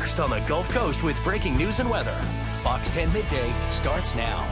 first on the Gulf Coast with breaking news and weather. Fox 10 Midday starts now.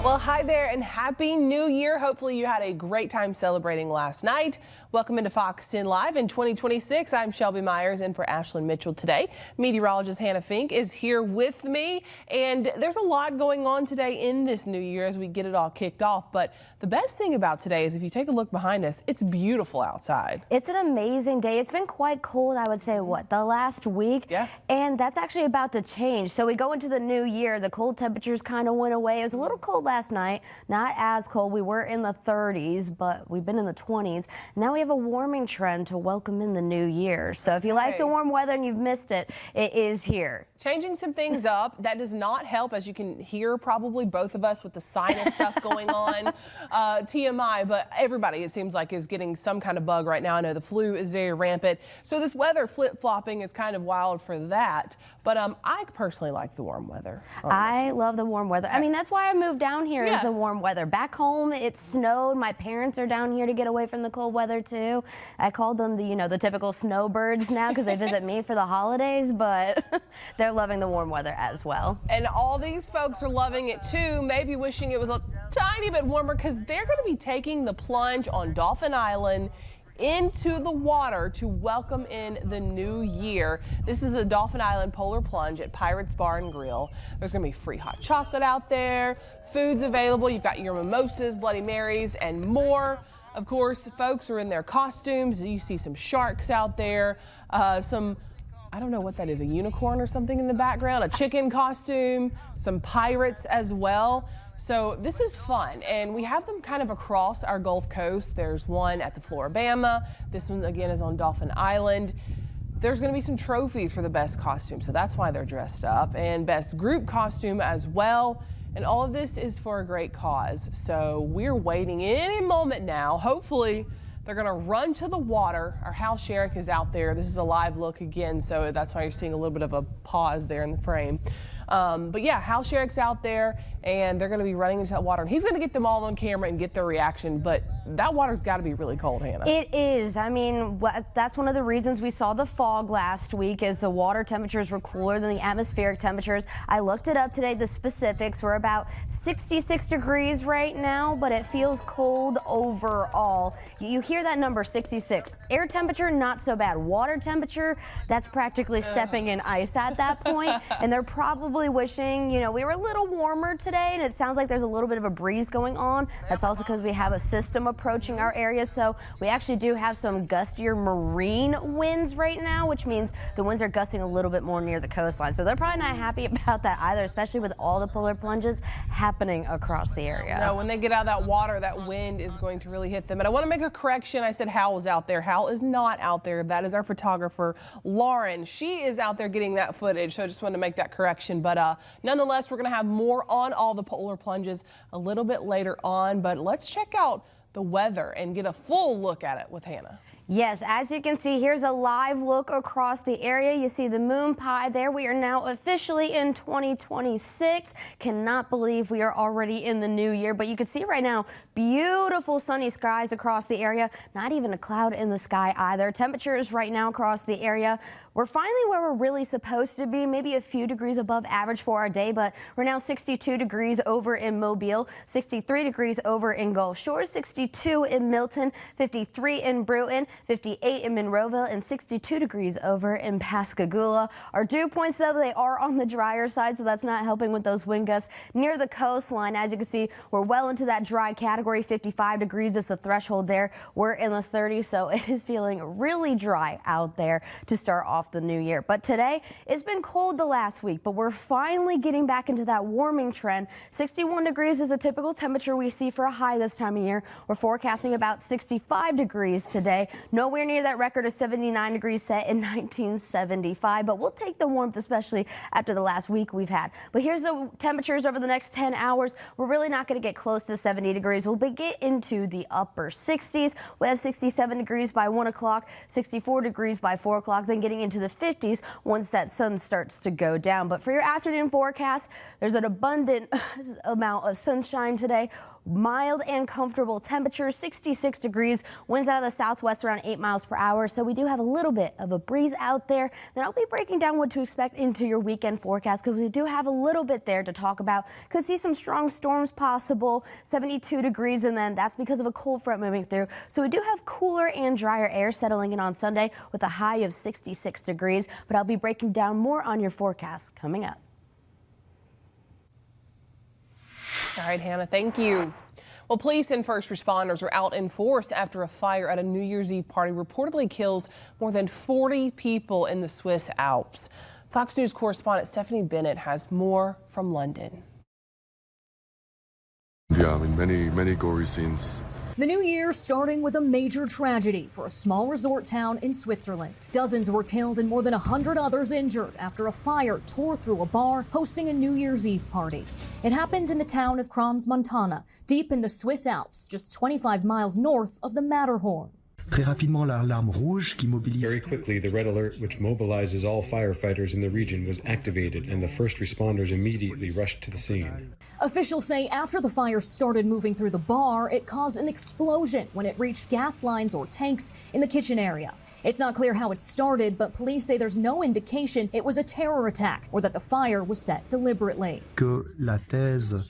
Well, hi there and Happy New Year. Hopefully you had a great time celebrating last night. Welcome into Fox 10 Live in 2026. I'm Shelby Myers in for Ashlyn Mitchell today. Meteorologist Hannah Fink is here with me, and there's a lot going on today in this new year as we get it all kicked off. But the best thing about today is if you take a look behind us, it's beautiful outside. It's an amazing day. It's been quite cold, I would say, the last week? Yeah. And that's actually about to change. So we go into the new year. The cold temperatures kind of went away. It was a little cold last night, not as cold. We were in the 30s, but we've been in the 20s. Now we have a warming trend to welcome in the new year. So if you like the warm weather and you've missed it, it is here. Changing some things up. That does not help, as you can hear probably both of us with the sinus stuff going on. TMI, but everybody, it seems like, is getting some kind of bug right now. I know the flu is very rampant. So this weather flip-flopping is kind of wild for that. But I personally like the warm weather. I love the warm weather. I mean, that's why I moved down here is the warm weather. Back home, it snowed. My parents are down here to get away from the cold weather too. I called them the typical snowbirds now because they visit me for the holidays, but they're loving the warm weather as well. And all these folks are loving it too, maybe wishing it was a tiny bit warmer because they're going to be taking the plunge on Dauphin Island into the water to welcome in the new year. This is the Dauphin Island Polar Plunge at Pirates Bar and Grill. There's going to be free hot chocolate out there, food's available. You've got your mimosas, Bloody Marys, and more. Of course, folks are in their costumes. You see some sharks out there, I don't know what that is, a unicorn or something in the background, a chicken costume, some pirates as well. So this is fun, and we have them kind of across our Gulf Coast. There's one at the Floribama. This one, again, is on Dauphin Island. There's going to be some trophies for the best costume, so that's why they're dressed up, and best group costume as well. And all of this is for a great cause. So we're waiting any moment now. Hopefully, they're going to run to the water. Our Hal Sherrick is out there. This is a live look again, so that's why you're seeing a little bit of a pause there in the frame. But yeah, Hal Sherrick's out there, and they're going to be running into that water. And he's going to get them all on camera and get their reaction. But that water's got to be really cold, Hannah. It is. I mean, that's one of the reasons we saw the fog last week, is the water temperatures were cooler than the atmospheric temperatures. I looked it up today. The specifics were about 66 degrees right now, but it feels cold overall. You hear that number, 66. Air temperature, not so bad. Water temperature, that's practically stepping in ice at that point. And they're probably wishing, we were a little warmer today, and it sounds like there's a little bit of a breeze going on. That's also because we have a system approaching our area, so we actually do have some gustier marine winds right now, which means the winds are gusting a little bit more near the coastline. So they're probably not happy about that either, especially with all the polar plunges happening across the area. No, when they get out of that water, that wind is going to really hit them. And I want to make a correction. I said Hal was out there. Hal is not out there. That is our photographer, Lauren. She is out there getting that footage, so I just wanted to make that correction. But nonetheless, we're going to have more on all the polar plunges a little bit later on. But let's check out the weather and get a full look at it with Hannah. Yes, as you can see, here's a live look across the area. You see the moon pie there. We are now officially in 2026. Cannot believe we are already in the new year, but you can see right now, beautiful sunny skies across the area. Not even a cloud in the sky either. Temperatures right now across the area, we're finally where we're really supposed to be, maybe a few degrees above average for our day, but we're now 62 degrees over in Mobile, 63 degrees over in Gulf Shores, 62 in Milton, 53 in Bruton, 58 in Monroeville, and 62 degrees over in Pascagoula. Our dew points, though, they are on the drier side, so that's not helping with those wind gusts near the coastline. As you can see, we're well into that dry category. 55 degrees is the threshold there. We're in the 30s, so it is feeling really dry out there to start off the new year. But today, it's been cold the last week, but we're finally getting back into that warming trend. 61 degrees is a typical temperature we see for a high this time of year. We're forecasting about 65 degrees today. Nowhere near that record of 79 degrees set in 1975, but we'll take the warmth, especially after the last week we've had. But here's the temperatures over the next 10 hours. We're really not going to get close to 70 degrees. We'll get into the upper 60s. We have 67 degrees by 1 o'clock, 64 degrees by 4 o'clock, then getting into the 50s once that sun starts to go down. But for your afternoon forecast, there's an abundant amount of sunshine today. Mild and comfortable temperatures, 66 degrees, winds out of the southwest around around 8 miles per hour, so we do have a little bit of a breeze out there. Then I'll be breaking down what to expect into your weekend forecast because we do have a little bit there to talk about. Could see some strong storms possible, 72 degrees, and then that's because of a cold front moving through. So we do have cooler and drier air settling in on Sunday with a high of 66 degrees, but I'll be breaking down more on your forecast coming up. All right, Hannah, thank you. Well, police and first responders are out in force after a fire at a New Year's Eve party reportedly kills more than 40 people in the Swiss Alps. Fox News correspondent Stephanie Bennett has more from London. Yeah, I mean, many gory scenes. The new year starting with a major tragedy for a small resort town in Switzerland. Dozens were killed and more than 100 others injured after a fire tore through a bar hosting a New Year's Eve party. It happened in the town of Crans-Montana, deep in the Swiss Alps, just 25 miles north of the Matterhorn. Très rapidement, l'alarme rouge qui mobilise. Very quickly, the red alert, which mobilizes all firefighters in the region, was activated, and the first responders immediately rushed to the scene. Officials say after the fire started moving through the bar, it caused an explosion when it reached gas lines or tanks in the kitchen area. It's not clear how it started, but police say there's no indication it was a terror attack or that the fire was set deliberately. Que la thèse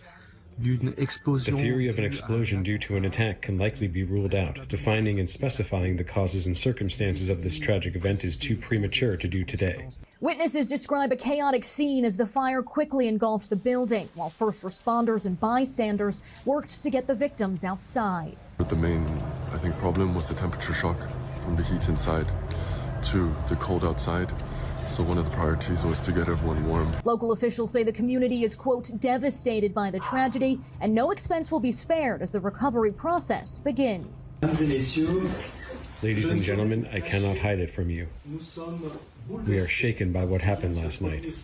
d'une explosion. The theory of an explosion due to an attack can likely be ruled out. Defining and specifying the causes and circumstances of this tragic event is too premature to do today. Witnesses describe a chaotic scene as the fire quickly engulfed the building, while first responders and bystanders worked to get the victims outside. But the main, I think, problem was the temperature shock from the heat inside to the cold outside. So one of the priorities was to get everyone warm. Local officials say the community is, quote, devastated by the tragedy, and no expense will be spared as the recovery process begins. Ladies and gentlemen, I cannot hide it from you. We are shaken by what happened last night.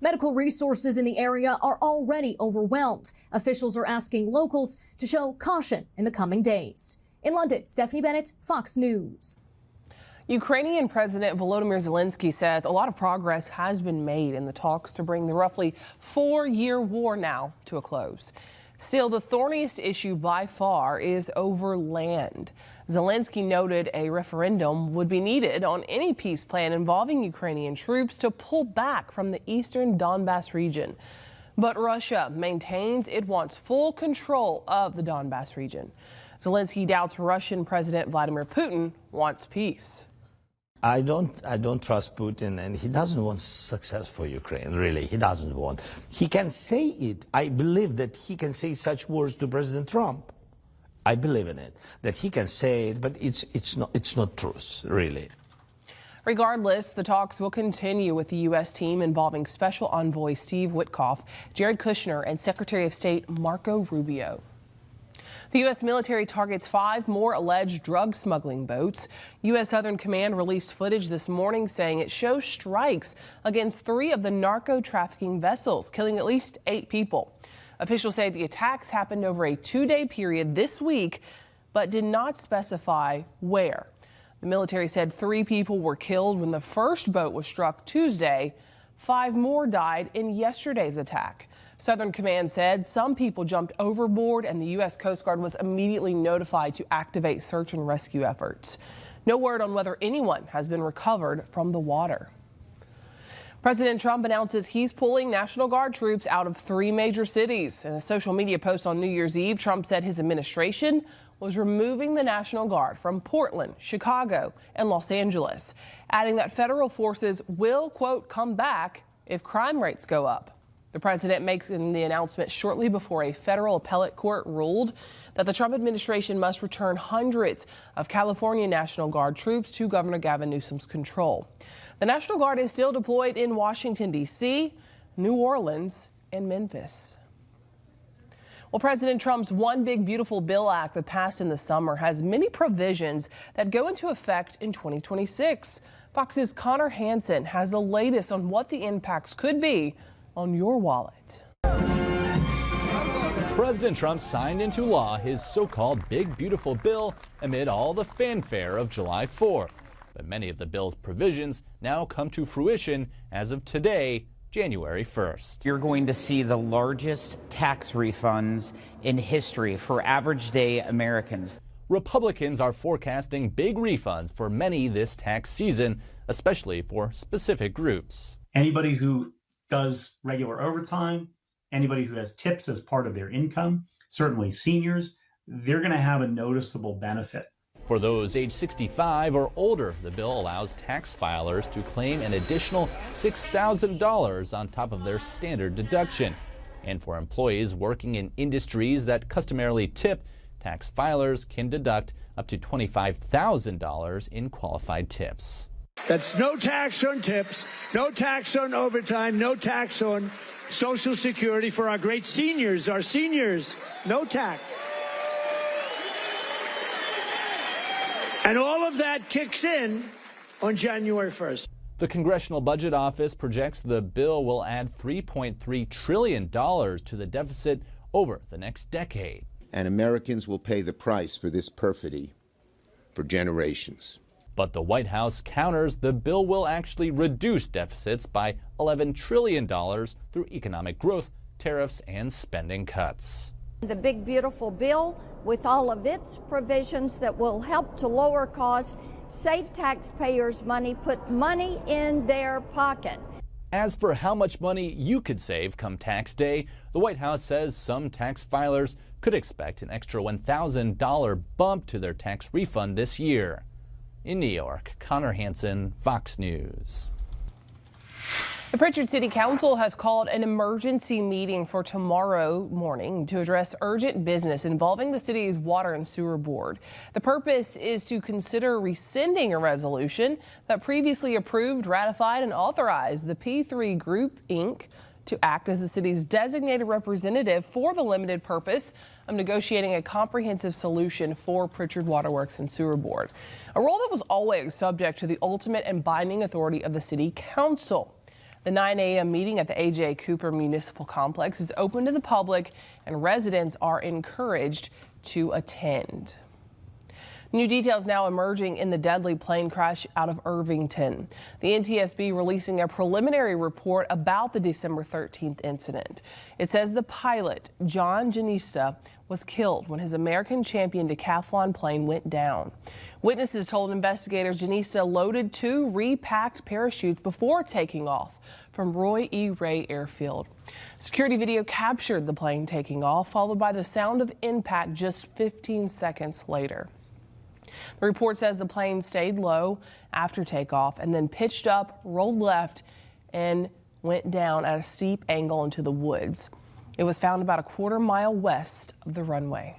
Medical resources in the area are already overwhelmed. Officials are asking locals to show caution in the coming days. In London, Stephanie Bennett, Fox News. Ukrainian President Volodymyr Zelensky says a lot of progress has been made in the talks to bring the roughly 4-year war now to a close. Still, the thorniest issue by far is over land. Zelensky noted a referendum would be needed on any peace plan involving Ukrainian troops to pull back from the eastern Donbas region. But Russia maintains it wants full control of the Donbas region. Zelensky doubts Russian President Vladimir Putin wants peace. I don't trust Putin, and he doesn't want success for Ukraine, really. He doesn't want. He can say it. I believe that he can say such words to President Trump. I believe in it, that he can say it, but it's not truth, really. Regardless, the talks will continue with the U.S. team involving Special Envoy Steve Witkoff, Jared Kushner, and Secretary of State Marco Rubio. The U.S. military targets 5 more alleged drug smuggling boats. U.S. Southern Command released footage this morning saying it shows strikes against 3 of the narco-trafficking vessels, killing at least 8 people. Officials say the attacks happened over a 2-day period this week, but did not specify where. The military said 3 people were killed when the first boat was struck Tuesday. 5 more died in yesterday's attack. Southern Command said some people jumped overboard and the U.S. Coast Guard was immediately notified to activate search and rescue efforts. No word on whether anyone has been recovered from the water. President Trump announces he's pulling National Guard troops out of 3 major cities. In a social media post on New Year's Eve, Trump said his administration was removing the National Guard from Portland, Chicago, and Los Angeles, adding that federal forces will, quote, come back if crime rates go up. The president making the announcement shortly before a federal appellate court ruled that the Trump administration must return hundreds of California National Guard troops to Governor Gavin Newsom's control. The National Guard is still deployed in Washington, D.C., New Orleans, and Memphis. Well, President Trump's One Big Beautiful Bill Act that passed in the summer has many provisions that go into effect in 2026. Fox's Connor Hansen has the latest on what the impacts could be on your wallet. President Trump signed into law his so-called Big Beautiful Bill amid all the fanfare of July 4th. But many of the bill's provisions now come to fruition as of today, January 1st. You're going to see the largest tax refunds in history for average day Americans. Republicans are forecasting big refunds for many this tax season, especially for specific groups. Anybody who does regular overtime, anybody who has tips as part of their income, certainly seniors, they're going to have a noticeable benefit. For those age 65 or older, the bill allows tax filers to claim an additional $6,000 on top of their standard deduction. And for employees working in industries that customarily tip, tax filers can deduct up to $25,000 in qualified tips. That's no tax on tips, no tax on overtime, no tax on Social Security for our great seniors, no tax. And all of that kicks in on January 1st. The Congressional Budget Office projects the bill will add $3.3 trillion to the deficit over the next decade. And Americans will pay the price for this perfidy for generations. But the White House counters the bill will actually reduce deficits by $11 trillion through economic growth, tariffs, and spending cuts. The big, beautiful bill, with all of its provisions that will help to lower costs, save taxpayers money, put money in their pocket. As for how much money you could save come tax day, the White House says some tax filers could expect an extra $1,000 bump to their tax refund this year. In New York, Connor Hansen, Fox News. The Pritchard City Council has called an emergency meeting for tomorrow morning to address urgent business involving the city's water and sewer board. The purpose is to consider rescinding a resolution that previously approved, ratified, and authorized the P3 Group, Inc. to act as the city's designated representative for the limited purpose of negotiating a comprehensive solution for Pritchard Waterworks and Sewer Board, a role that was always subject to the ultimate and binding authority of the City Council. The 9 a.m. meeting at the A.J. Cooper Municipal Complex is open to the public, and residents are encouraged to attend. New details now emerging in the deadly plane crash out of Irvington. The NTSB releasing a preliminary report about the December 13th incident. It says the pilot, John Janista, was killed when his American champion decathlon plane went down. Witnesses told investigators Janista loaded 2 repacked parachutes before taking off from Roy E. Ray Airfield. Security video captured the plane taking off, followed by the sound of impact just 15 seconds later. The report says the plane stayed low after takeoff and then pitched up, rolled left, and went down at a steep angle into the woods. It was found about a quarter-mile west of the runway.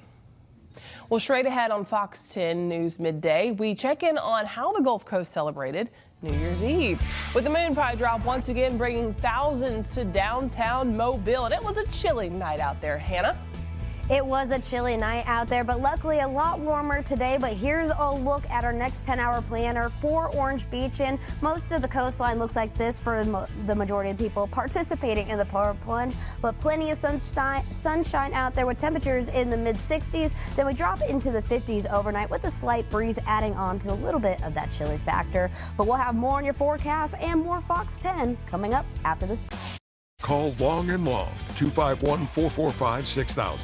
Well, straight ahead on Fox 10 News Midday, we check in on how the Gulf Coast celebrated New Year's Eve, with the moon pie drop once again bringing thousands to downtown Mobile. And it was a chilly night out there, Hannah. It was a chilly night out there, but luckily a lot warmer today. But here's a look at our next 10-hour planner for Orange Beach, and most of the coastline looks like this for the majority of people participating in the polar plunge. But plenty of sunshine out there with temperatures in the mid-60s. Then we drop into the 50s overnight with a slight breeze adding on to a little bit of that chilly factor. But we'll have more on your forecast and more Fox 10 coming up after this. Call Long and Long, 251-445-6000.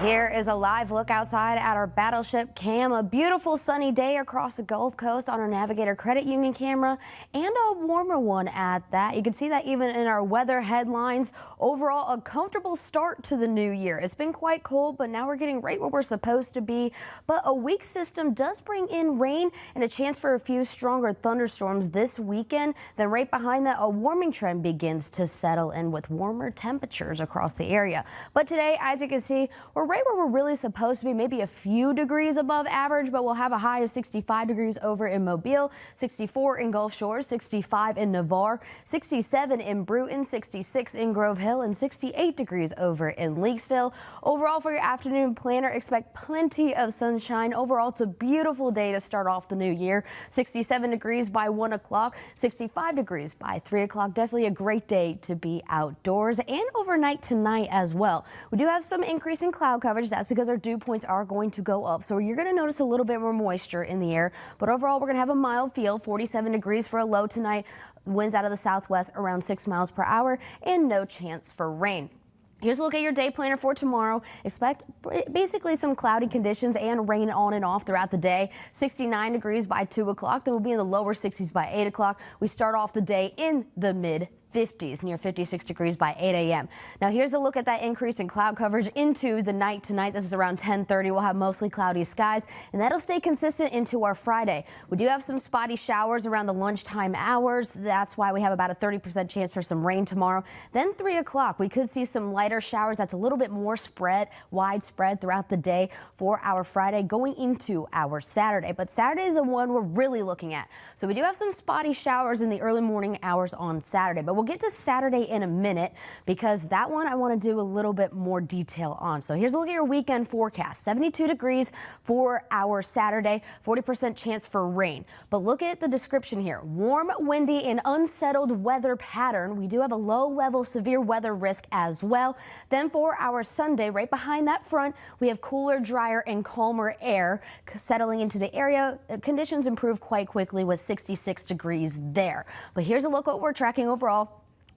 Here is a live look outside at our battleship Cam. A beautiful sunny day across the Gulf Coast on our Navigator Credit Union camera, and a warmer one at that. You can see that even in our weather headlines. Overall, a comfortable start to the new year. It's been quite cold, but now we're getting right where we're supposed to be. But a weak system does bring in rain and a chance for a few stronger thunderstorms this weekend. Then right behind that, a warming trend begins to settle in with warmer temperatures across the area. But today, as you can see, we're right where we're really supposed to be, maybe a few degrees above average, but we'll have a high of 65 degrees over in Mobile, 64 in Gulf Shores, 65 in Navarre, 67 in Bruton, 66 in Grove Hill, and 68 degrees over in Leakesville. Overall, for your afternoon planner, expect plenty of sunshine. Overall, it's a beautiful day to start off the new year. 67 degrees by 1 o'clock, 65 degrees by 3 o'clock. Definitely a great day to be outdoors, and overnight tonight as well. We do have some increase in cloud cloud coverage. That's because our dew points are going to go up. So you're going to notice a little bit more moisture in the air. But overall, we're going to have a mild feel, 47 degrees for a low tonight. Winds out of the southwest around 6 miles per hour and no chance for rain. Here's a look at your day planner for tomorrow. Expect basically some cloudy conditions and rain on and off throughout the day. 69 degrees by 2 o'clock. Then we'll be in the lower 60s by 8 o'clock. We start off the day in the mid 50s, near 56 degrees by 8 a.m. Now here's a look at that increase in cloud coverage into the night tonight. This is around 10:30. We'll have mostly cloudy skies, and that'll stay consistent into our Friday. We do have some spotty showers around the lunchtime hours. That's why we have about a 30% chance for some rain tomorrow. Then 3 o'clock, we could see some lighter showers. That's a little bit more widespread throughout the day for our Friday going into our Saturday. But Saturday is the one we're really looking at. So we do have some spotty showers in the early morning hours on Saturday, but we'll get to Saturday in a minute because that one I want to do a little bit more detail on. So here's a look at your weekend forecast. 72 degrees for our Saturday, 40% chance for rain. But look at the description here. Warm, windy, and unsettled weather pattern. We do have a low-level severe weather risk as well. Then for our Sunday, right behind that front, we have cooler, drier, and calmer air settling into the area. Conditions improve quite quickly with 66 degrees there. But here's a look at what we're tracking overall.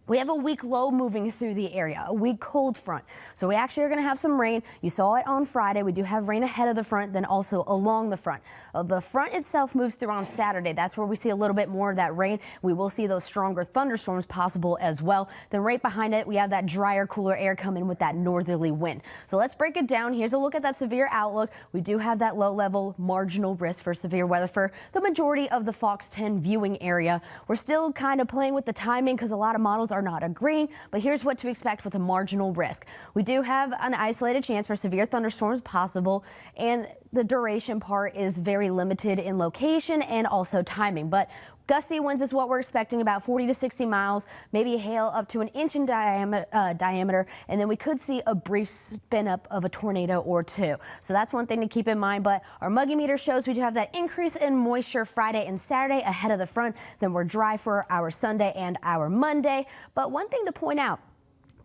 We have a weak low moving through the area, a weak cold front. So we actually are going to have some rain. You saw it on Friday. We do have rain ahead of the front, then also along the front. The front itself moves through on Saturday. That's where we see a little bit more of that rain. We will see those stronger thunderstorms possible as well. Then right behind it, we have that drier, cooler air coming with that northerly wind. So let's break it down. Here's a look at that severe outlook. We do have that low level marginal risk for severe weather for the majority of the Fox 10 viewing area. We're still kind of playing with the timing because a lot of models are not agreeing, but here's what to expect with a marginal risk. We do have an isolated chance for severe thunderstorms possible, and the duration part is very limited in location and also timing. But gusty winds is what we're expecting, about 40 to 60 miles, maybe hail up to an inch in diameter, and then we could see a brief spin up of a tornado or two. So that's one thing to keep in mind. But our muggy meter shows we do have that increase in moisture Friday and Saturday ahead of the front. Then we're dry for our Sunday and our Monday. But one thing to point out,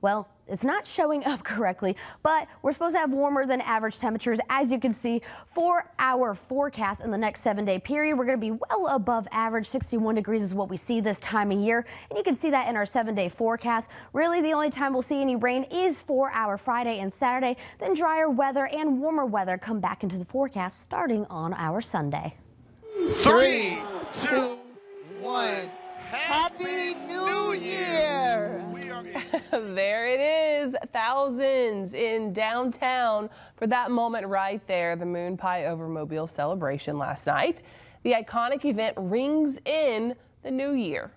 well, it's not showing up correctly, but we're supposed to have warmer than average temperatures. As you can see, for our forecast in the next 7-day period, we're going to be well above average. 61 degrees is what we see this time of year, and you can see that in our 7-day forecast. Really, the only time we'll see any rain is for our Friday and Saturday. Then drier weather and warmer weather come back into the forecast starting on our Sunday. 3, 2, 1. Happy New Year! There it is, thousands in downtown for that moment right there, the Moon Pie over Mobile celebration last night. The iconic event rings in the new year.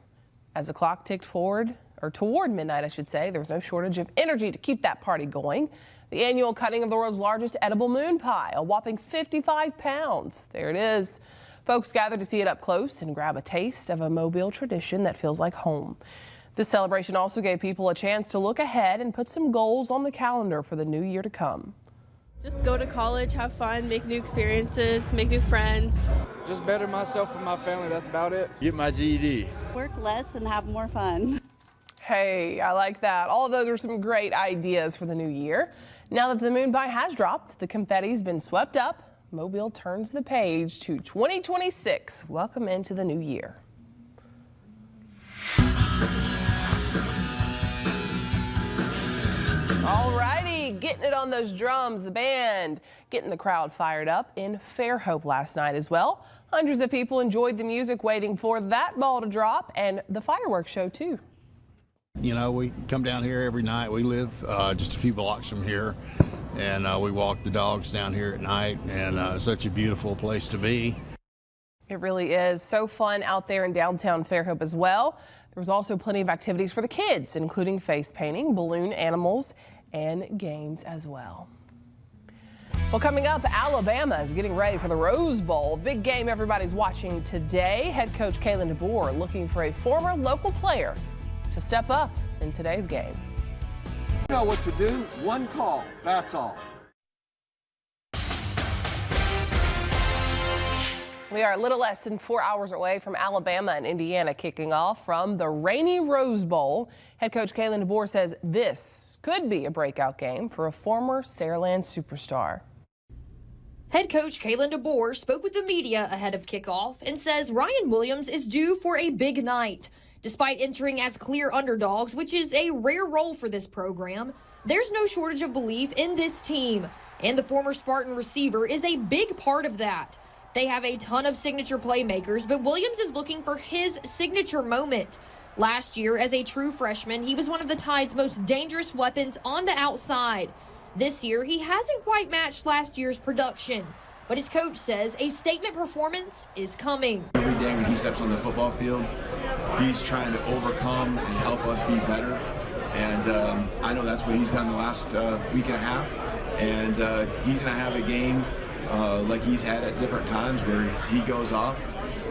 As the clock ticked forward, or toward midnight, I should say, there was no shortage of energy to keep that party going. The annual cutting of the world's largest edible moon pie, a whopping 55 pounds. There it is. Folks gathered to see it up close and grab a taste of a Mobile tradition that feels like home. This celebration also gave people a chance to look ahead and put some goals on the calendar for the new year to come. Just go to college, have fun, make new experiences, make new friends. Just better myself and my family, that's about it. Get my GED. Work less and have more fun. Hey, I like that. All of those are some great ideas for the new year. Now that the moon pie has dropped, the confetti's been swept up, Mobile turns the page to 2026. Welcome into the new year. Alrighty, getting it on those drums, the band getting the crowd fired up in Fairhope last night as well. Hundreds of people enjoyed the music waiting for that ball to drop and the fireworks show too. You know, we come down here every night. We live just a few blocks from here, and we walk the dogs down here at night, and such a beautiful place to be. It really is. So fun out there in downtown Fairhope as well. There was also plenty of activities for the kids, including face painting, balloon animals, and games as well. Well, coming up, Alabama is getting ready for the Rose Bowl. Big game everybody's watching today. Head coach Kalen DeBoer looking for a former local player to step up in today's game. You know what to do. One call. That's all. We are a little less than 4 hours away from Alabama and Indiana kicking off from the rainy Rose Bowl. Head coach Kalen DeBoer says this could be a breakout game for a former Saraland superstar. Head coach Kalen DeBoer spoke with the media ahead of kickoff and says Ryan Williams is due for a big night. Despite entering as clear underdogs, which is a rare role for this program, there's no shortage of belief in this team, and the former Spartan receiver is a big part of that. They have a ton of signature playmakers, but Williams is looking for his signature moment. Last year, as a true freshman, he was one of the Tide's most dangerous weapons on the outside. This year, he hasn't quite matched last year's production, but his coach says a statement performance is coming. Every day when he steps on the football field, he's trying to overcome and help us be better. And I know that's what he's done the last week and a half. And he's going to have a game like he's had at different times where he goes off.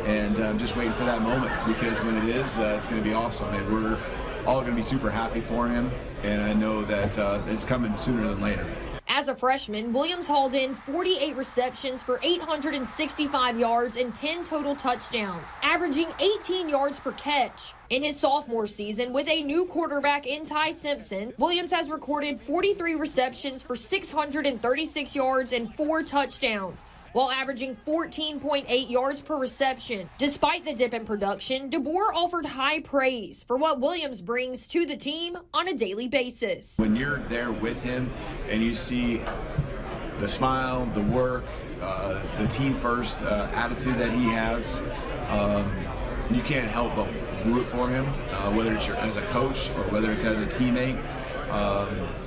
And I'm just waiting for that moment, because when it is, it's going to be awesome. And we're all going to be super happy for him. And I know that it's coming sooner than later. As a freshman, Williams hauled in 48 receptions for 865 yards and 10 total touchdowns, averaging 18 yards per catch. In his sophomore season, with a new quarterback in Ty Simpson, Williams has recorded 43 receptions for 636 yards and 4 touchdowns, while averaging 14.8 yards per reception. Despite the dip in production, DeBoer offered high praise for what Williams brings to the team on a daily basis. When you're there with him and you see the smile, the work, the team first attitude that he has, you can't help but root for him, whether it's as a coach or whether it's as a teammate.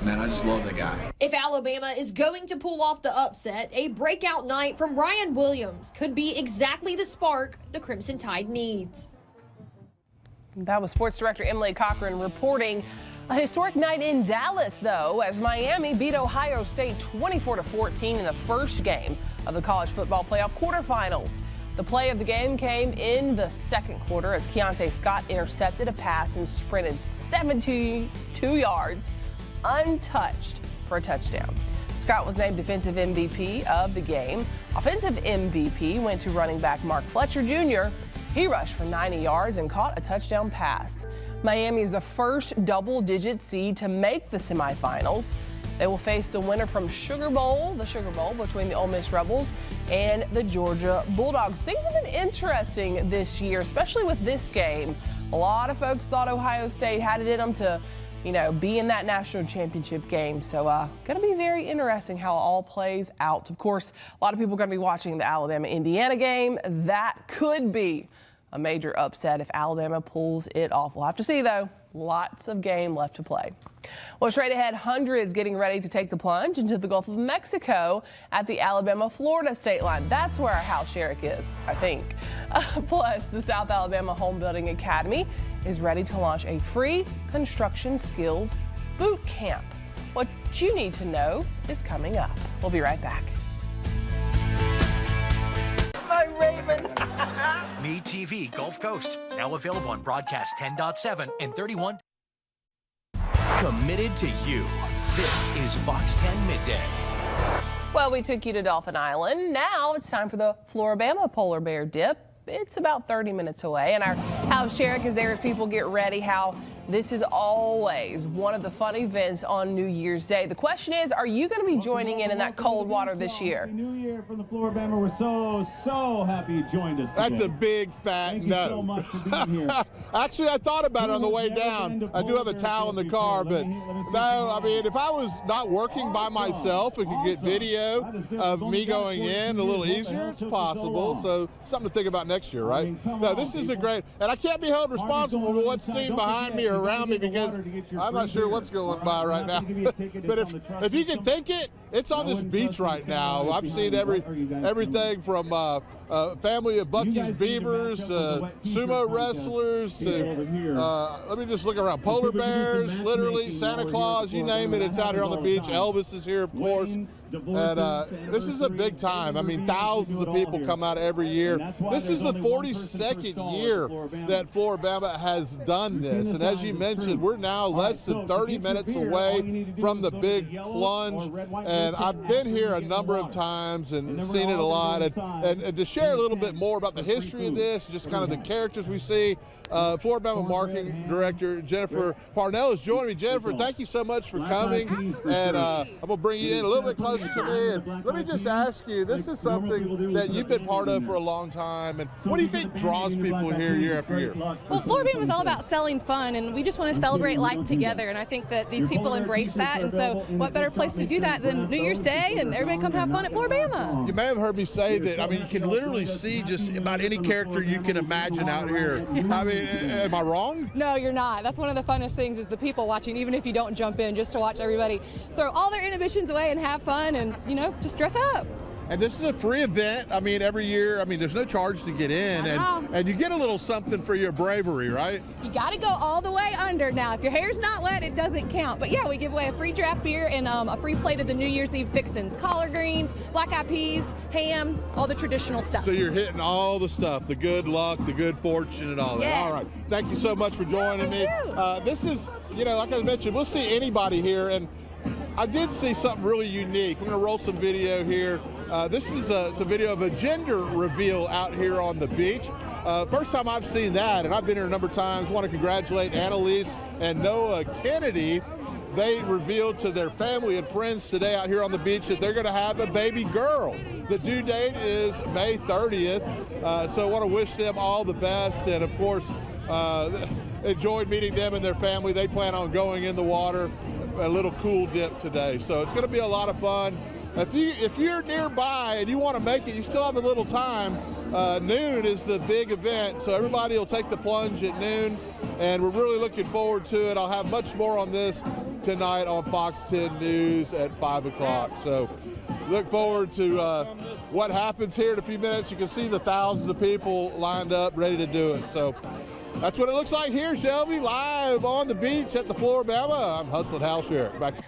Man, I just love the guy. If Alabama is going to pull off the upset, a breakout night from Ryan Williams could be exactly the spark the Crimson Tide needs. That was Sports Director Emily Cochran reporting. A historic night in Dallas, though, as Miami beat Ohio State 24-14 in the first game of the college football playoff quarterfinals. The play of the game came in the second quarter as Keontae Scott intercepted a pass and sprinted 72 yards untouched for a touchdown. Scott was named defensive MVP of the game. Offensive MVP went to running back Mark Fletcher Jr. He rushed for 90 yards and caught a touchdown pass. Miami is the first double-digit seed to make the semifinals. They will face the winner from the Sugar Bowl between the Ole Miss Rebels and the Georgia Bulldogs. Things have been interesting this year, especially with this game. A lot of folks thought Ohio State had it in them to, be in that national championship game. So going to be very interesting how it all plays out. Of course, a lot of people are going to be watching the Alabama-Indiana game. That could be a major upset if Alabama pulls it off. We'll have to see, though. Lots of game left to play. Well, straight ahead, hundreds getting ready to take the plunge into the Gulf of Mexico at the Alabama-Florida state line. That's where our Hal Sherrick is, I think. Plus, the South Alabama Home Building Academy is ready to launch a free construction skills boot camp. What you need to know is coming up. We'll be right back. My Raven. Me TV Gulf Coast, now available on Broadcast 10.7 and 31. Committed to you. This is Fox 10 Midday. Well, we took you to Dolphin Island. Now it's time for the Floribama Polar Bear Dip. It's about 30 minutes away, and our Hal Sherrick is there as people get ready. How this is always one of the fun events on New Year's Day. The question is, are you going to be joining in that cold water this year? Happy New Year from the Floribama. We're so happy you joined us today. That's a big fat no. Thank you so much for being here. Actually, I thought about it on the way down. I do have a towel in the car, but no, I mean, if I was not working by myself and could get video of me going in a little easier, it's possible. So something to think about next year, right? No, this is a great, and I can't be held responsible for what's seen behind me or around me because I'm not sure what's going by right now. But if you can think it, it's on this beach right now. I've seen everything from family of Bucky's Beavers, sumo wrestlers, to let me just look around, polar bears, literally Santa Claus, you name it, it's out here on the beach. Elvis is here, of course. And this is a big time. I mean, thousands of people come out every year. This is the 42nd year that Floribama has done this. And as you mentioned, we're now less than 30 minutes away from the big plunge. And And I've been here a number of times and seen it a lot. And to share a little bit more about the history of this, just kind of the characters we see, Florida Bama Marketing Director Jennifer Parnell is joining me. Jennifer, thank you so much for coming. And I'm going to bring you in a little bit closer to me. And let me just ask you, this is something that you've been part of for a long time. And what do you think draws people here year after year? Well, Florida Bama is all about selling fun, and we just want to celebrate life together. And I think that these people embrace that. And so what better place to do that than New Year's Day, and everybody come have fun at Florida Bama. You may have heard me say that, I mean, you can literally see just about any character you can imagine out here. I mean, am I wrong? No, you're not. That's one of the funnest things is the people watching, even if you don't jump in, just to watch everybody throw all their inhibitions away and have fun and, you know, just dress up. And this is a free event. I mean, every year, I mean, there's no charge to get in, and you get a little something for your bravery, right? You got to go all the way under. Now, if your hair's not wet, it doesn't count. But yeah, we give away a free draft beer and a free plate of the New Year's Eve fixins: collard greens, black-eyed peas, ham, all the traditional stuff. So you're hitting all the stuff, the good luck, the good fortune, and all that. Yes. All right. Thank you so much for joining me. This is, you know, like I mentioned, we'll see anybody here, and I did see something really unique. We're going to roll some video here. This is some video of a gender reveal out here on the beach. First time I've seen that, and I've been here a number of times. I want to congratulate Annalise and Noah Kennedy. They revealed to their family and friends today out here on the beach that they're going to have a baby girl. The due date is May 30th, so I want to wish them all the best, and of course, enjoyed meeting them and their family. They plan on going in the water, a little cool dip today, so it's going to be a lot of fun. If you're nearby and you want to make it, you still have a little time. Noon is the big event, so everybody will take the plunge at noon, and we're really looking forward to it. I'll have much more on this tonight on Fox 10 News at 5 o'clock. So look forward to what happens here in a few minutes. You can see the thousands of people lined up ready to do it. So that's what it looks like here, Shelby, live on the beach at the Florida Bama. I'm Hustling Hal Sherrick. Back to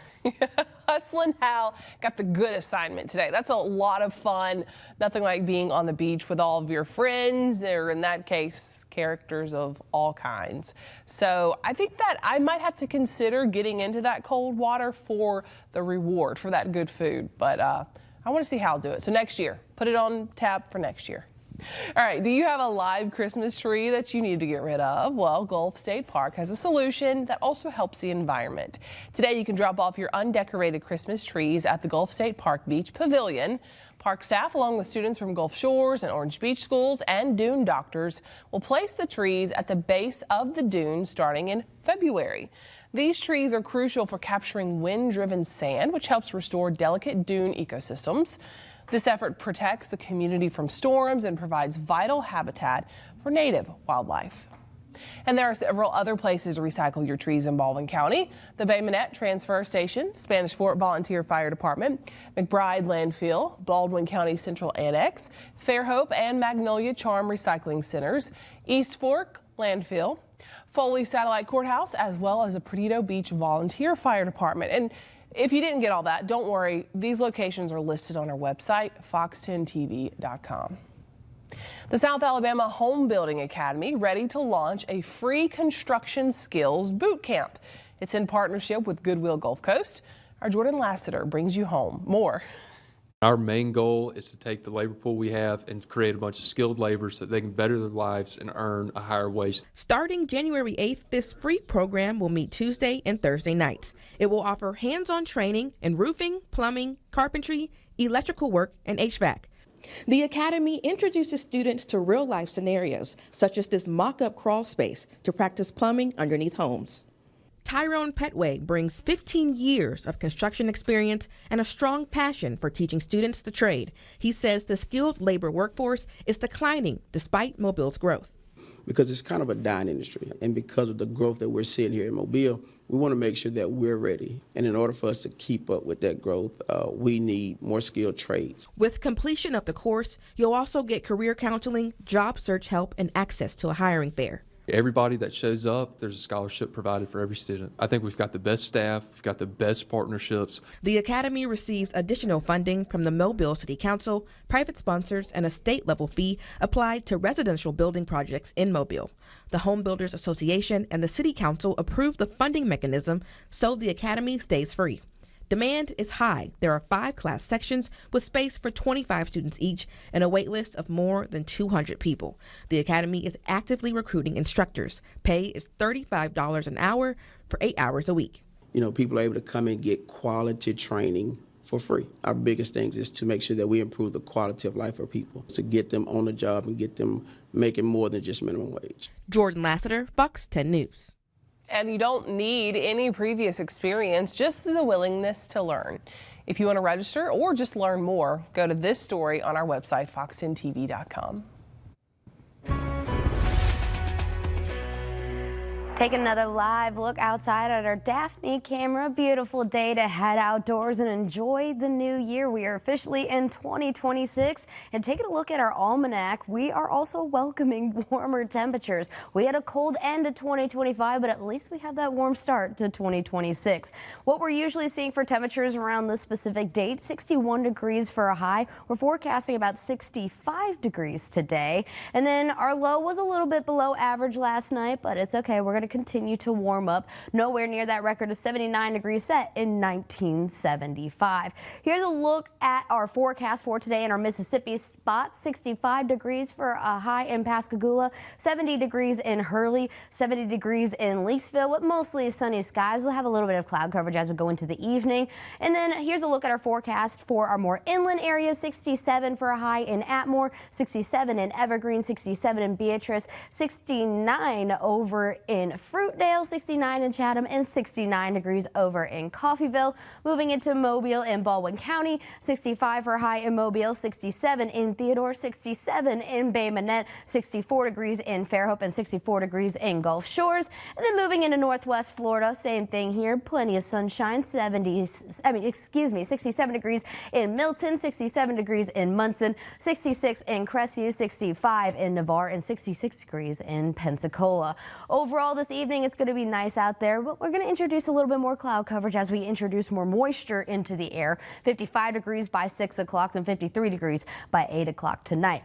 Hustlin' Hal got the good assignment today. That's a lot of fun. Nothing like being on the beach with all of your friends, or in that case, characters of all kinds. So I think that I might have to consider getting into that cold water for the reward for that good food. But I want to see Hal do it. So next year, put it on tap for next year. All right, do you have a live Christmas tree that you need to get rid of? Well, Gulf State Park has a solution that also helps the environment. Today, you can drop off your undecorated Christmas trees at the Gulf State Park Beach Pavilion. Park staff, along with students from Gulf Shores and Orange Beach schools and dune doctors, will place the trees at the base of the dune starting in February. These trees are crucial for capturing wind-driven sand, which helps restore delicate dune ecosystems. This effort protects the community from storms and provides vital habitat for native wildlife. And there are several other places to recycle your trees in Baldwin County: the Bay Minette Transfer Station, Spanish Fort Volunteer Fire Department, McBride Landfill, Baldwin County Central Annex, Fairhope and Magnolia Charm Recycling Centers, East Fork Landfill, Foley Satellite Courthouse, as well as the Perdido Beach Volunteer Fire Department. And if you didn't get all that, don't worry. These locations are listed on our website, fox10tv.com. The South Alabama Home Building Academy ready to launch a free construction skills boot camp. It's in partnership with Goodwill Gulf Coast. Our Jordan Lassiter brings you home more. Our main goal is to take the labor pool we have and create a bunch of skilled labor so that they can better their lives and earn a higher wage. Starting January 8th, this free program will meet Tuesday and Thursday nights. It will offer hands-on training in roofing, plumbing, carpentry, electrical work, and HVAC. The Academy introduces students to real-life scenarios, such as this mock-up crawl space to practice plumbing underneath homes. Tyrone Petway brings 15 years of construction experience and a strong passion for teaching students the trade. He says the skilled labor workforce is declining despite Mobile's growth. Because it's kind of a dying industry, and because of the growth that we're seeing here in Mobile, we want to make sure that we're ready. And in order for us to keep up with that growth, we need more skilled trades. With completion of the course, you'll also get career counseling, job search help, and access to a hiring fair. Everybody that shows up, there's a scholarship provided for every student. I think we've got the best staff, we've got the best partnerships. The Academy receives additional funding from the Mobile City Council, private sponsors, and a state-level fee applied to residential building projects in Mobile. The Home Builders Association and the City Council approved the funding mechanism so the Academy stays free. Demand is high. There are 5 class sections with space for 25 students each and a wait list of more than 200 people. The academy is actively recruiting instructors. Pay is $35 an hour for 8 hours a week. You know, people are able to come and get quality training for free. Our biggest things is to make sure that we improve the quality of life for people, to get them on the job and get them making more than just minimum wage. Jordan Lassiter, Fox 10 News. And you don't need any previous experience, just the willingness to learn. If you want to register or just learn more, go to this story on our website, fox10tv.com. Take another live look outside at our Daphne camera. Beautiful day to head outdoors and enjoy the new year. We are officially in 2026. And taking a look at our almanac, we are also welcoming warmer temperatures. We had a cold end to 2025, but at least we have that warm start to 2026. What we're usually seeing for temperatures around this specific date, 61 degrees for a high. We're forecasting about 65 degrees today. And then our low was a little bit below average last night, but it's okay. We're going to continue to warm up. Nowhere near that record of 79 degrees set in 1975. Here's a look at our forecast for today in our Mississippi spots. 65 degrees for a high in Pascagoula, 70 degrees in Hurley, 70 degrees in Leakesville with mostly sunny skies. We'll have a little bit of cloud coverage as we go into the evening. And then here's a look at our forecast for our more inland areas. 67 for a high in Atmore, 67 in Evergreen, 67 in Beatrice, 69 over in Fruitdale, 69 in Chatham, and 69 degrees over in Coffeyville. Moving into Mobile and Baldwin County, 65 for high in Mobile, 67 in Theodore, 67 in Bay Minette, 64 degrees in Fairhope, and 64 degrees in Gulf Shores. And then moving into Northwest Florida, same thing here, plenty of sunshine, 67 degrees in Milton, 67 degrees in Munson, 66 in Crestview, 65 in Navarre, and 66 degrees in Pensacola. Overall, this evening it's going to be nice out there, but we're going to introduce a little bit more cloud coverage as we introduce more moisture into the air. 55 degrees by 6 o'clock and 53 degrees by 8 o'clock tonight.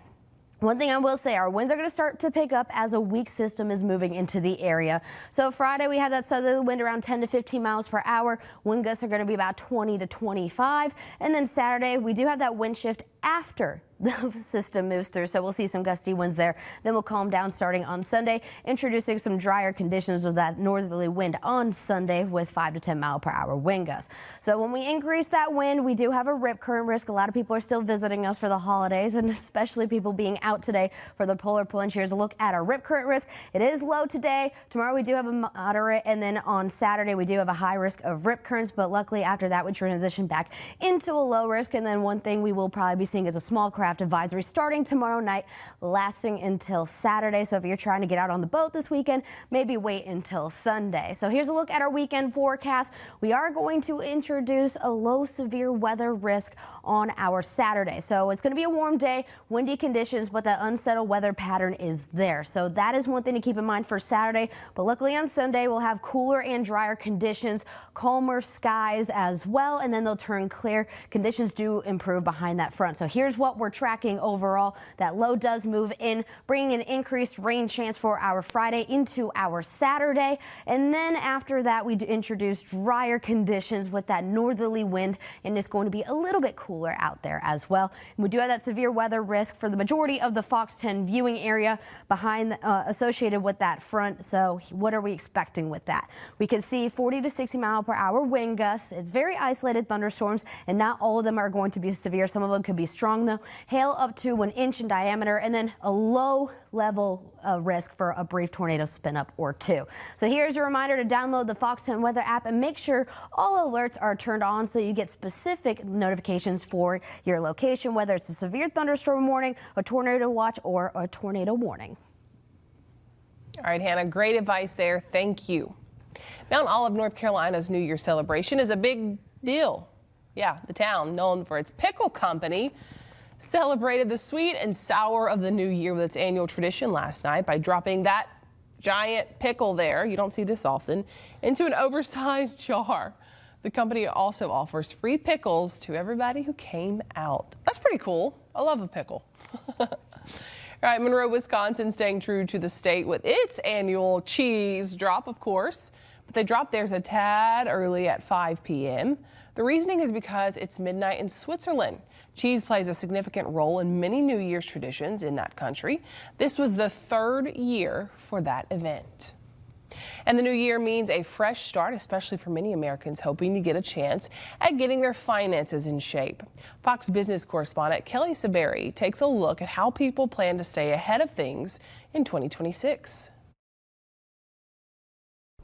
One thing I will say, our winds are going to start to pick up as a weak system is moving into the area. So Friday we have that southerly wind around 10 to 15 miles per hour. Wind gusts are going to be about 20 to 25. And then Saturday we do have that wind shift after the system moves through, so we'll see some gusty winds there. Then we'll calm down starting on Sunday, introducing some drier conditions with that northerly wind on Sunday with 5 to 10 mile per hour wind gusts. So when we increase that wind, we do have a rip current risk. A lot of people are still visiting us for the holidays, and especially people being out today for the polar plunge. Here's a look at our rip current risk. It is low today. Tomorrow we do have a moderate, and then on Saturday we do have a high risk of rip currents, but luckily after that we transition back into a low risk. And then one thing we will probably be seeing is a small craft advisory starting tomorrow night, lasting until Saturday. So if you're trying to get out on the boat this weekend, maybe wait until Sunday. So here's a look at our weekend forecast. We are going to introduce a low severe weather risk on our Saturday. So it's going to be a warm day, windy conditions, but the unsettled weather pattern is there. So that is one thing to keep in mind for Saturday. But luckily on Sunday, we'll have cooler and drier conditions, calmer skies as well, and then they'll turn clear. Conditions do improve behind that front. So here's what we're tracking overall. That low does move in, bringing an increased rain chance for our Friday into our Saturday. And then after that, we introduce drier conditions with that northerly wind, and it's going to be a little bit cooler out there as well. And we do have that severe weather risk for the majority of the Fox 10 viewing area behind associated with that front. So what are we expecting with that? We can see 40 to 60 mile per hour wind gusts. It's very isolated thunderstorms, and not all of them are going to be severe. Some of them could be strong though. Hail up to 1 inch in diameter, and then a low level risk for a brief tornado spin up or two. So here's a reminder to download the Fox 10 weather app and make sure all alerts are turned on so you get specific notifications for your location, whether it's a severe thunderstorm warning, a tornado watch, or a tornado warning. All right, Hannah, great advice there. Thank you. Mount Olive, North Carolina's New Year celebration is a big deal. Yeah, the town, known for its pickle company, celebrated the sweet and sour of the new year with its annual tradition last night by dropping that giant pickle there, you don't see this often, into an oversized jar. The company also offers free pickles to everybody who came out. That's pretty cool. I love a pickle. All right, Monroe, Wisconsin, staying true to the state with its annual cheese drop, of course. But they dropped theirs a tad early at 5 p.m. The reasoning is because it's midnight in Switzerland. Cheese plays a significant role in many New Year's traditions in that country. This was the 3rd year for that event. And the new year means a fresh start, especially for many Americans hoping to get a chance at getting their finances in shape. Fox Business correspondent Kelly Saberi takes a look at how people plan to stay ahead of things in 2026.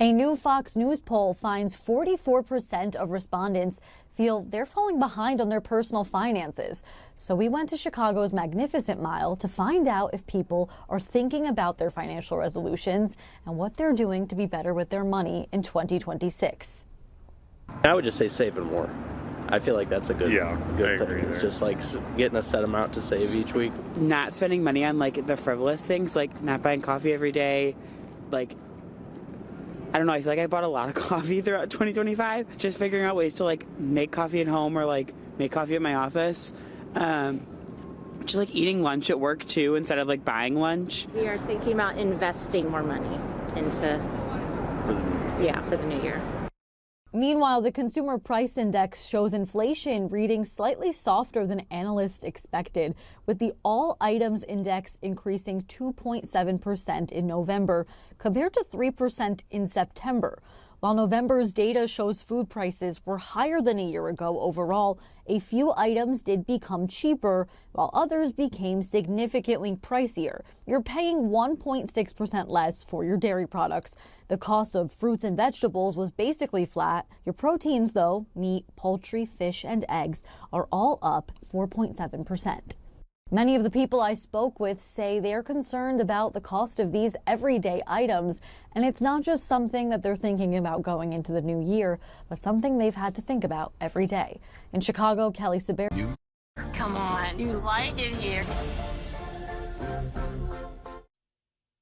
A new Fox News poll finds 44% of respondents feel they're falling behind on their personal finances. So we went to Chicago's Magnificent Mile to find out if people are thinking about their financial resolutions and what they're doing to be better with their money in 2026. I would just say saving more. I feel like that's a good thing. It's just like getting a set amount to save each week. Not spending money on like the frivolous things, like not buying coffee every day, like I don't know, I feel like I bought a lot of coffee throughout 2025. Just figuring out ways to like make coffee at home or like make coffee at my office. Just like eating lunch at work too instead of like buying lunch. We are thinking about investing more money into, for the new year. Meanwhile, the Consumer Price Index shows inflation reading slightly softer than analysts expected, with the All Items Index increasing 2.7% in November, compared to 3% in September. While November's data shows food prices were higher than a year ago overall, a few items did become cheaper, while others became significantly pricier. You're paying 1.6% less for your dairy products. The cost of fruits and vegetables was basically flat. Your proteins, though, meat, poultry, fish, and eggs, are all up 4.7%. Many of the people I spoke with say they're concerned about the cost of these everyday items, and it's not just something that they're thinking about going into the new year, but something they've had to think about every day. In Chicago, Kelly Saberi. Come on, you like it here.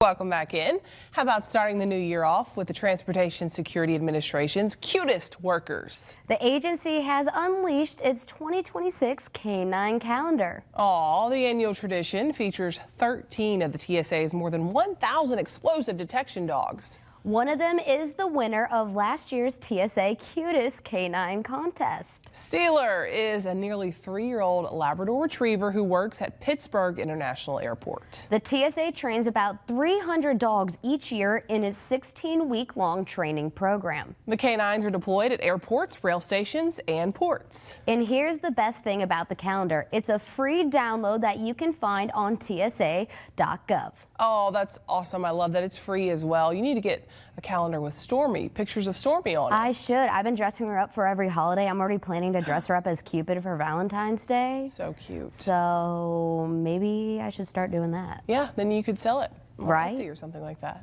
Welcome back in. How about starting the new year off with the Transportation Security Administration's cutest workers? The agency has unleashed its 2026 K9 calendar. Aw, the annual tradition features 13 of the TSA's more than 1,000 explosive detection dogs. One of them is the winner of last year's TSA Cutest K9 contest. Steeler is a nearly 3-year-old Labrador Retriever who works at Pittsburgh International Airport. The TSA trains about 300 dogs each year in its 16-week-long training program. The canines are deployed at airports, rail stations, and ports. And here's the best thing about the calendar. It's a free download that you can find on TSA.gov. Oh, that's awesome. I love that it's free as well. You need to get a calendar with Stormy, pictures of Stormy on it. I should. I've been dressing her up for every holiday. I'm already planning to dress her up as Cupid for Valentine's Day. So cute. So maybe I should start doing that. Yeah, then you could sell it. Right? Etsy or something like that.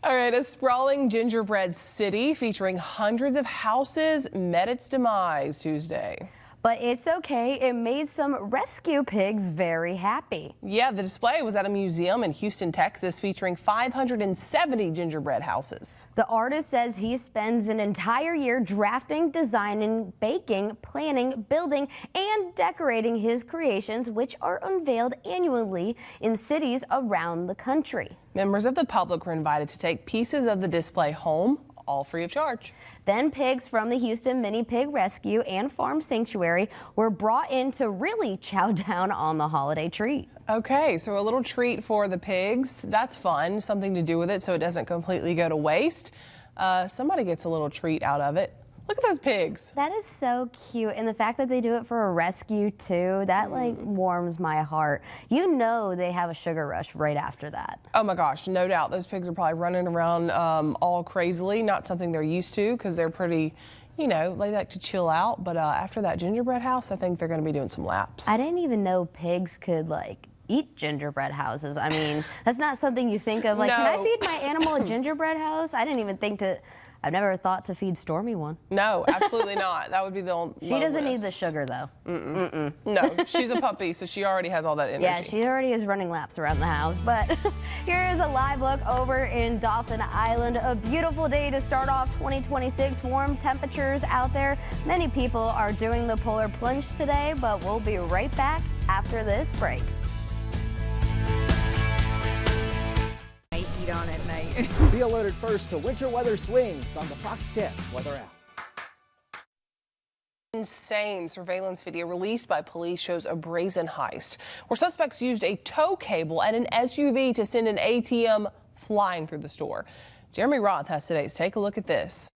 All right, a sprawling gingerbread city featuring hundreds of houses met its demise Tuesday. But it's okay. It made some rescue pigs very happy. Yeah, the display was at a museum in Houston, Texas, featuring 570 gingerbread houses. The artist says he spends an entire year drafting, designing, baking, planning, building, and decorating his creations, which are unveiled annually in cities around the country. Members of the public were invited to take pieces of the display home, all free of charge. Then pigs from the Houston Mini Pig Rescue and Farm Sanctuary were brought in to really chow down on the holiday treat. Okay, so a little treat for the pigs. That's fun, something to do with it so it doesn't completely go to waste. Somebody gets a little treat out of it. Look at those pigs. That is so cute. And the fact that they do it for a rescue too, that like warms my heart. You know they have a sugar rush right after that. Oh my gosh, no doubt. Those pigs are probably running around all crazily, not something they're used to because they're pretty, you know, they like to chill out. But after that gingerbread house, I think they're going to be doing some laps. I didn't even know pigs could like eat gingerbread houses. I mean, that's not something you think of. Like, No. Can I feed my animal a gingerbread house? I didn't even think to. I've never thought to feed Stormy one. No, absolutely not. That would be the only. She doesn't need the sugar though. No, she's a puppy, so she already has all that energy. Yeah, she already is running laps around the house. But here is a live look over in Dauphin Island. A beautiful day to start off 2026. Warm temperatures out there. Many people are doing the polar plunge today, but we'll be right back after this break. On at night. Be alerted first to winter weather swings on the Fox 10 Weather app. Insane surveillance video released by police shows a brazen heist where suspects used a tow cable and an SUV to send an ATM flying through the store. Jeremy Roth has today's Take a Look at this.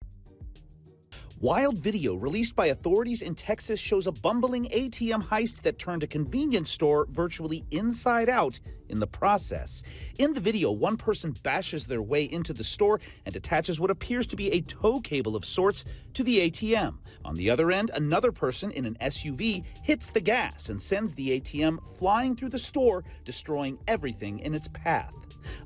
Wild video released by authorities in Texas shows a bumbling ATM heist that turned a convenience store virtually inside out in the process. In the video, one person bashes their way into the store and attaches what appears to be a tow cable of sorts to the ATM. On the other end, another person in an SUV hits the gas and sends the ATM flying through the store, destroying everything in its path.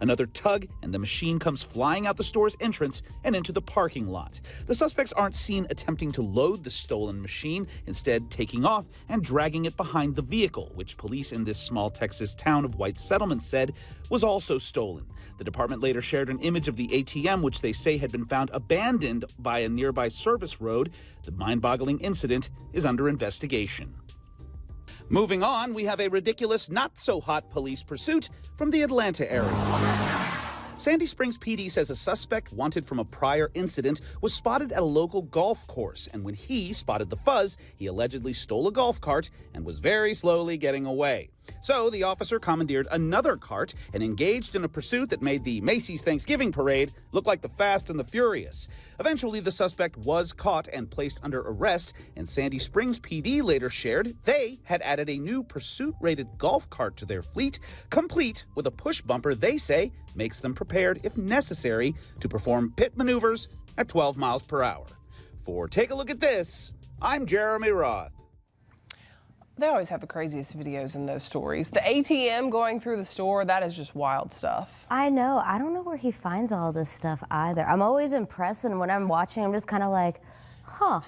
Another tug, and the machine comes flying out the store's entrance and into the parking lot. The suspects aren't seen attempting to load the stolen machine, instead taking off and dragging it behind the vehicle, which police in this small Texas town of White Settlement said was also stolen. The department later shared an image of the ATM, which they say had been found abandoned by a nearby service road. The mind-boggling incident is under investigation. Moving on, we have a ridiculous, not-so-hot police pursuit from the Atlanta area. Sandy Springs PD says a suspect wanted from a prior incident was spotted at a local golf course, and when he spotted the fuzz, he allegedly stole a golf cart and was very slowly getting away. So the officer commandeered another cart and engaged in a pursuit that made the Macy's Thanksgiving Parade look like the Fast and the Furious. Eventually, the suspect was caught and placed under arrest, and Sandy Springs PD later shared they had added a new pursuit-rated golf cart to their fleet, complete with a push bumper they say makes them prepared, if necessary, to perform pit maneuvers at 12 miles per hour. For Take a Look at This, I'm Jeremy Roth. They always have the craziest videos in those stories. The ATM going through the store, that is just wild stuff. I know. I don't know where he finds all this stuff either. I'm always impressed, and when I'm watching, I'm just kind of like, huh,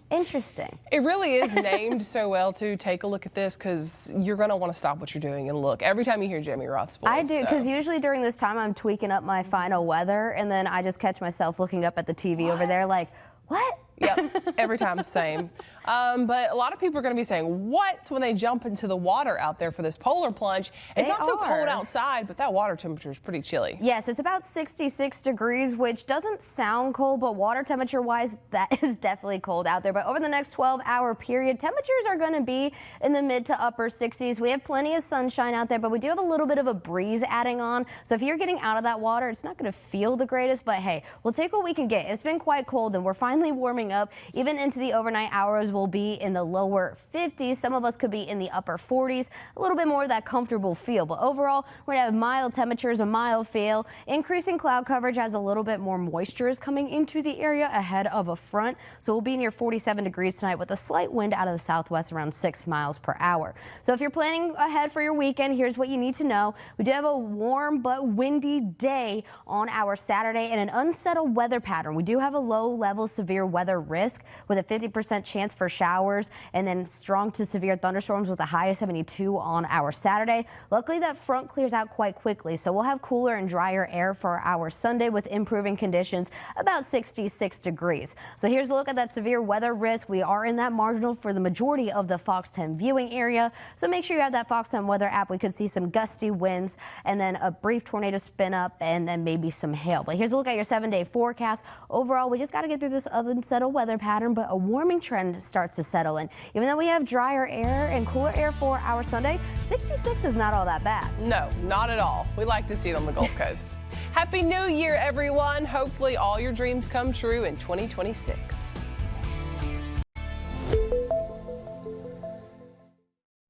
interesting. It really is named so well, too. Take a look at this, because you're going to want to stop what you're doing and look every time you hear Jeremy Roth's voice. I do, because usually during this time, I'm tweaking up my final weather, and then I just catch myself looking up at the TV over there like, what? Yep, every time, same. But a lot of people are going to be saying, what, when they jump into the water out there for this polar plunge? It's not so cold outside, but that water temperature is pretty chilly. Yes, it's about 66 degrees, which doesn't sound cold, but water temperature-wise, that is definitely cold out there. But over the next 12-hour period, temperatures are going to be in the mid to upper 60s. We have plenty of sunshine out there, but we do have a little bit of a breeze adding on. So if you're getting out of that water, it's not going to feel the greatest, but hey, we'll take what we can get. It's been quite cold, and we're finally warming up. Even into the overnight hours, we'll be in the lower 50s. Some of us could be in the upper 40s, a little bit more of that comfortable feel. But overall, we're going to have mild temperatures, a mild feel. Increasing cloud coverage as a little bit more moisture is coming into the area ahead of a front. So we'll be near 47 degrees tonight with a slight wind out of the southwest around 6 miles per hour. So if you're planning ahead for your weekend, here's what you need to know. We do have a warm but windy day on our Saturday and an unsettled weather pattern. We do have a low-level severe weather risk with a 50% chance for showers and then strong to severe thunderstorms with a high of 72 on our Saturday. Luckily, that front clears out quite quickly, so we'll have cooler and drier air for our Sunday with improving conditions, about 66 degrees. So here's a look at that severe weather risk. We are in that marginal for the majority of the Fox 10 viewing area, so make sure you have that Fox 10 weather app. We could see some gusty winds and then a brief tornado spin up and then maybe some hail. But here's a look at your 7-day forecast. Overall, we just got to get through this unsettled weather pattern, but a warming trend starts to settle in. Even though we have drier air and cooler air for our Sunday, 66 is not all that bad. No, not at all. We like to see it on the Gulf Coast. Happy New Year, everyone. Hopefully all your dreams come true in 2026.